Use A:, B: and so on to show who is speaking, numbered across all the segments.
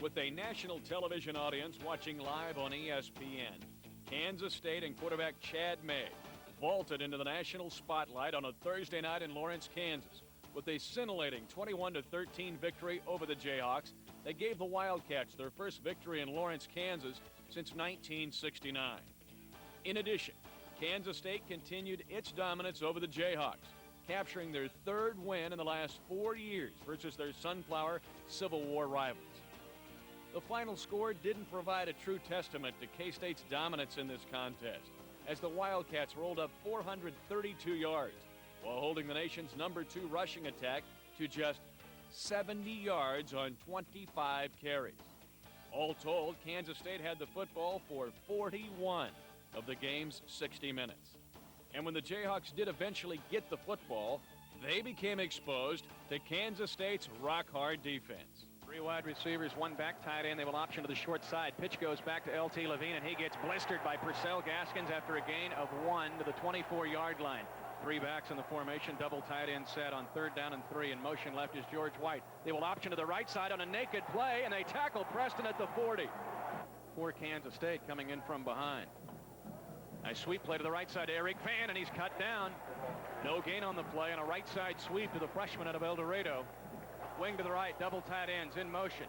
A: With a national television audience watching live on ESPN, Kansas State and quarterback Chad May vaulted into the national spotlight on a Thursday night in Lawrence, Kansas, with a scintillating 21-13 victory over the Jayhawks that gave the Wildcats their first victory in Lawrence, Kansas since 1969. In addition, Kansas State continued its dominance over the Jayhawks, capturing their third win in the last 4 years versus their Sunflower Civil War rivals. The final score didn't provide a true testament to K-State's dominance in this contest, as the Wildcats rolled up 432 yards while holding the nation's number 2 rushing attack to just 70 yards on 25 carries. All told, Kansas State had the football for 41 of the game's 60 minutes. And when the Jayhawks did eventually get the football, they became exposed to Kansas State's rock-hard defense.
B: 3 wide receivers, 1 back tight end. They will option to the short side. Pitch goes back to L.T. Levine, and he gets blistered by Purcell Gaskins after a gain of 1 to the 24-yard line. 3 backs in the formation, double tight end set on 3rd down and 3. In motion left is George White. They will option to the right side on a naked play, and they tackle Preston at the 40. For Kansas State coming in from behind. Nice sweep play to the right side to Eric Van, and he's cut down. No gain on the play, and a right side sweep to the freshman out of El Dorado. Wing to the right, double tight ends in motion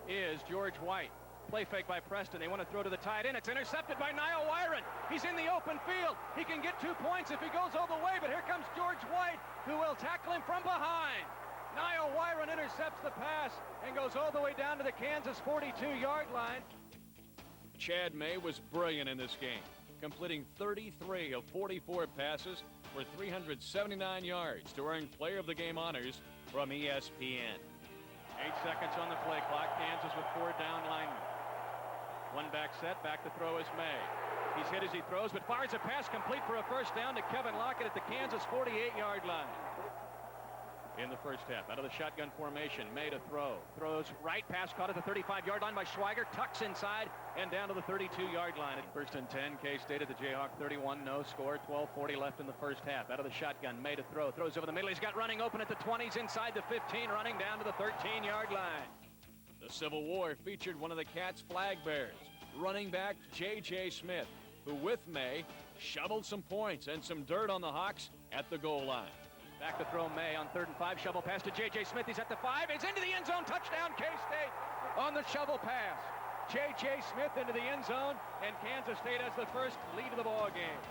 B: is George White. Play fake by Preston. They want to throw to the tight end. It's intercepted by Niall Wyron. He's in the open field. He can get 2 points if he goes all the way, but here comes George White, who will tackle him from behind. Niall Wyron intercepts the pass and goes all the way down to the Kansas 42-yard line.
A: Chad May was brilliant in this game, completing 33 of 44 passes for 379 yards to earn Player of the Game honors from ESPN.
B: 8 seconds on the play clock. Kansas with 4 down linemen. 1 back set. Back to throw is May. He's hit as he throws, but fires a pass complete for a first down to Kevin Lockett at the Kansas 48-yard line. In the first half, out of the shotgun formation, May to throw. Throws right, pass caught at the 35-yard line by Schweiger, tucks inside and down to the 32-yard line. At 1st and 10, K-State at the Jayhawk 31, no score, 12:40 left in the first half. Out of the shotgun, May to throw, throws over the middle. He's got running open at the 20s, inside the 15, running down to the 13-yard line.
A: The Civil War featured one of the Cats' flag bearers, running back J.J. Smith, who with May shoveled some points and some dirt on the Hawks at the goal line.
B: Back to throw May on 3rd and 5. Shovel pass to J.J. Smith. He's at the 5. It's into the end zone. Touchdown, K-State on the shovel pass. J.J. Smith into the end zone, and Kansas State has the first lead of the ball game.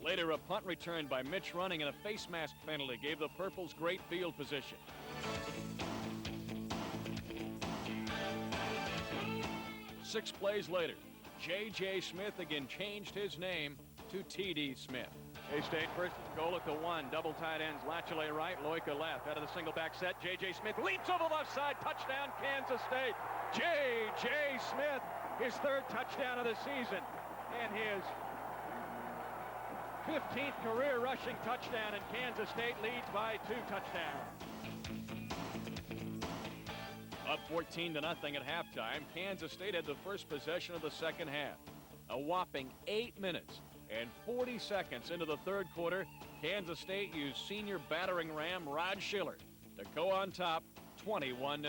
A: Later, a punt return by Mitch Running and a face mask penalty gave the Purples great field position. 6 plays later, J.J. Smith again changed his name to T.D. Smith.
B: K-State first goal at the 1. Double tight ends, Lachele right, Loika left. Out of the single back set, J.J. Smith leaps over the left side. Touchdown, Kansas State. J.J. Smith, his 3rd touchdown of the season, and his 15th career rushing touchdown, and Kansas State leads by 2 touchdowns.
A: Up 14-0 at halftime, Kansas State had the first possession of the second half. A whopping 8 minutes and 40 seconds into the 3rd quarter, Kansas State used senior battering ram Rod Schiller to go on top 21-0.
B: 2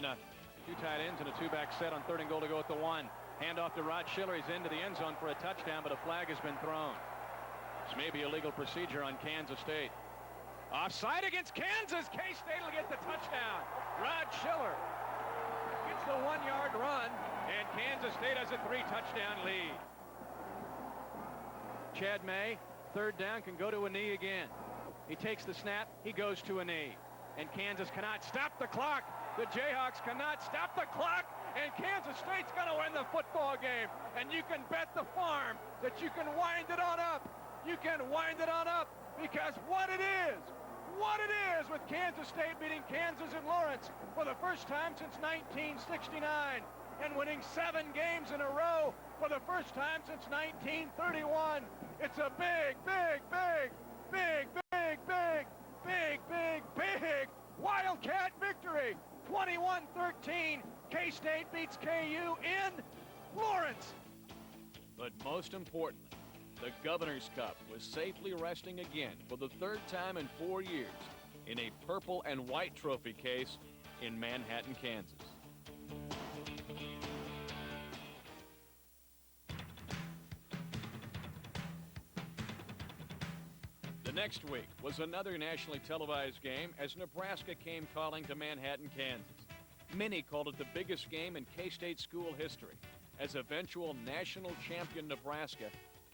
B: tight ends and a 2-back set on 3rd and goal to go at the 1. Hand off to Rod Schiller. He's into the end zone for a touchdown, but a flag has been thrown. This may be illegal procedure on Kansas State. Offside against Kansas. K-State will get the touchdown. Rod Schiller gets the 1-yard run, and Kansas State has a 3-touchdown lead. Chad May, 3rd down, can go to a knee again. He takes the snap, he goes to a knee. And Kansas cannot stop the clock. The Jayhawks cannot stop the clock, and Kansas State's going to win the football game. And you can bet the farm that you can wind it on up. You can wind it on up, because what it is with Kansas State beating Kansas and Lawrence for the first time since 1969 and winning 7 games in a row for the first time since 1931. It's a big Wildcat victory. 21-13. K-State beats KU in Lawrence.
A: But most importantly, the Governor's Cup was safely resting again for the third time in 4 years in a purple and white trophy case in Manhattan, Kansas. The next week was another nationally televised game as Nebraska came calling to Manhattan, Kansas. Many called it the biggest game in K-State school history, as eventual national champion Nebraska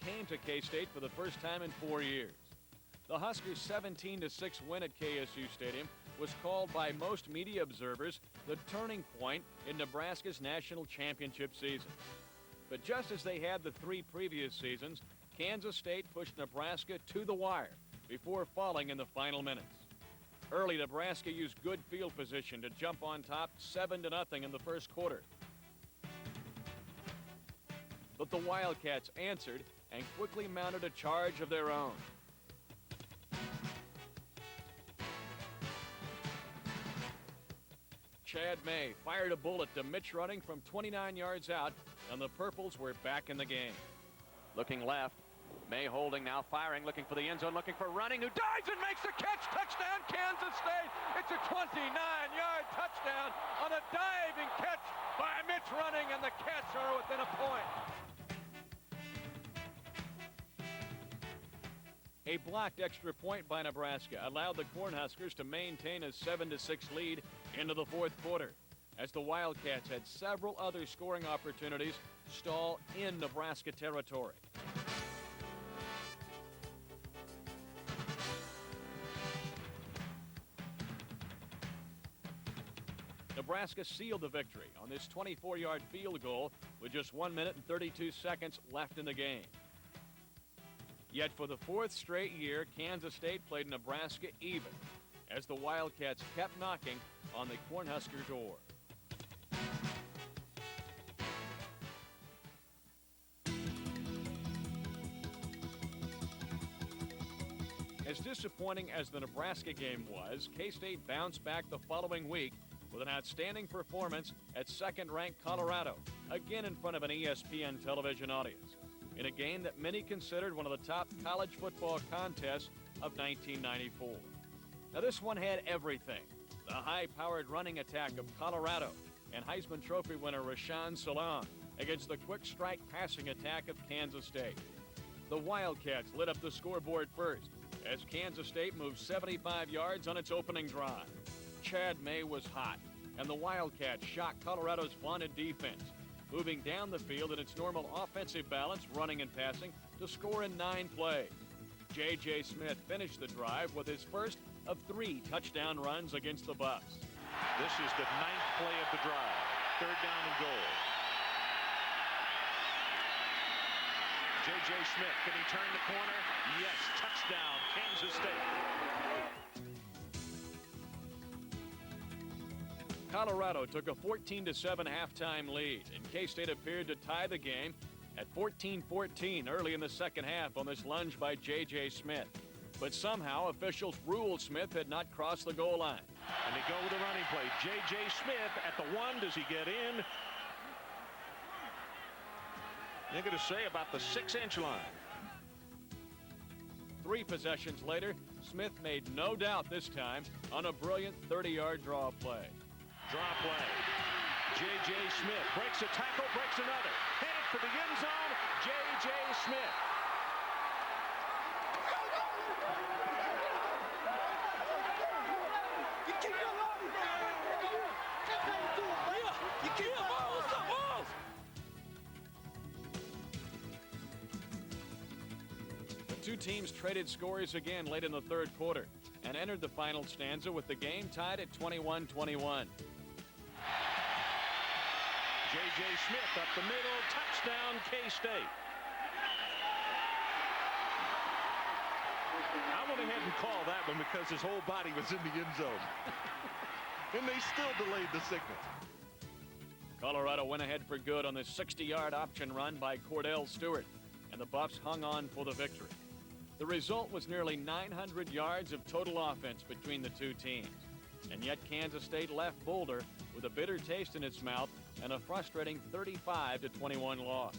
A: came to K-State for the first time in 4 years. The Huskers' 17-6 win at KSU Stadium was called by most media observers the turning point in Nebraska's national championship season. But just as they had the 3 previous seasons, Kansas State pushed Nebraska to the wire before falling in the final minutes. Early, Nebraska used good field position to jump on top 7-0 in the first quarter. But the Wildcats answered and quickly mounted a charge of their own. Chad May fired a bullet to Mitch Running from 29 yards out, and the Purples were back in the game.
B: Looking left. May holding, now firing, looking for the end zone, looking for Running, who dives and makes the catch. Touchdown, Kansas State. It's a 29-yard touchdown on a diving catch by Mitch Running, and the Cats are within a point.
A: A blocked extra point by Nebraska allowed the Cornhuskers to maintain a 7-6 lead into the fourth quarter, as the Wildcats had several other scoring opportunities stall in Nebraska territory. Nebraska sealed the victory on this 24-yard field goal with just 1 minute and 32 seconds left in the game. Yet for the 4th straight year, Kansas State played Nebraska even as the Wildcats kept knocking on the Cornhusker door. As disappointing as the Nebraska game was, K-State bounced back the following week with an outstanding performance at second-ranked Colorado, again in front of an ESPN television audience, in a game that many considered one of the top college football contests of 1994. Now this one had everything: the high-powered running attack of Colorado and Heisman Trophy winner Rashaan Salaam against the quick strike passing attack of Kansas State. The Wildcats lit up the scoreboard first as Kansas State moved 75 yards on its opening drive. Chad May was hot, and the Wildcats shocked Colorado's vaunted defense, moving down the field in its normal offensive balance, running and passing, to score in 9 plays. J.J. Smith finished the drive with his first of 3 touchdown runs against the Buffs.
B: This is the 9th play of the drive. 3rd down and goal. J.J. Smith, can he turn the corner? Yes, touchdown, Kansas State.
A: Colorado took a 14-7 halftime lead, and K-State appeared to tie the game at 14-14 early in the second half on this lunge by J.J. Smith. But somehow officials ruled Smith had not crossed the goal line.
B: And they go with a running play. J.J. Smith at the 1. Does he get in? They're going to say about the 6-inch line.
A: 3 possessions later, Smith made no doubt this time on a brilliant 30-yard draw play.
B: Draw play. J.J. Smith breaks a tackle, breaks another. Headed for the end zone, J.J. Smith.
A: The two teams traded scores again late in the third quarter and entered the final stanza with the game tied at 21-21.
B: J.J. Smith up the middle, touchdown K-State. I went ahead and called that one because his whole body was in the end zone. And they still delayed the signal.
A: Colorado went ahead for good on the 60-yard option run by Cordell Stewart, and the Buffs hung on for the victory. The result was nearly 900 yards of total offense between the two teams. And yet Kansas State left Boulder with a bitter taste in its mouth and a frustrating 35-21 loss.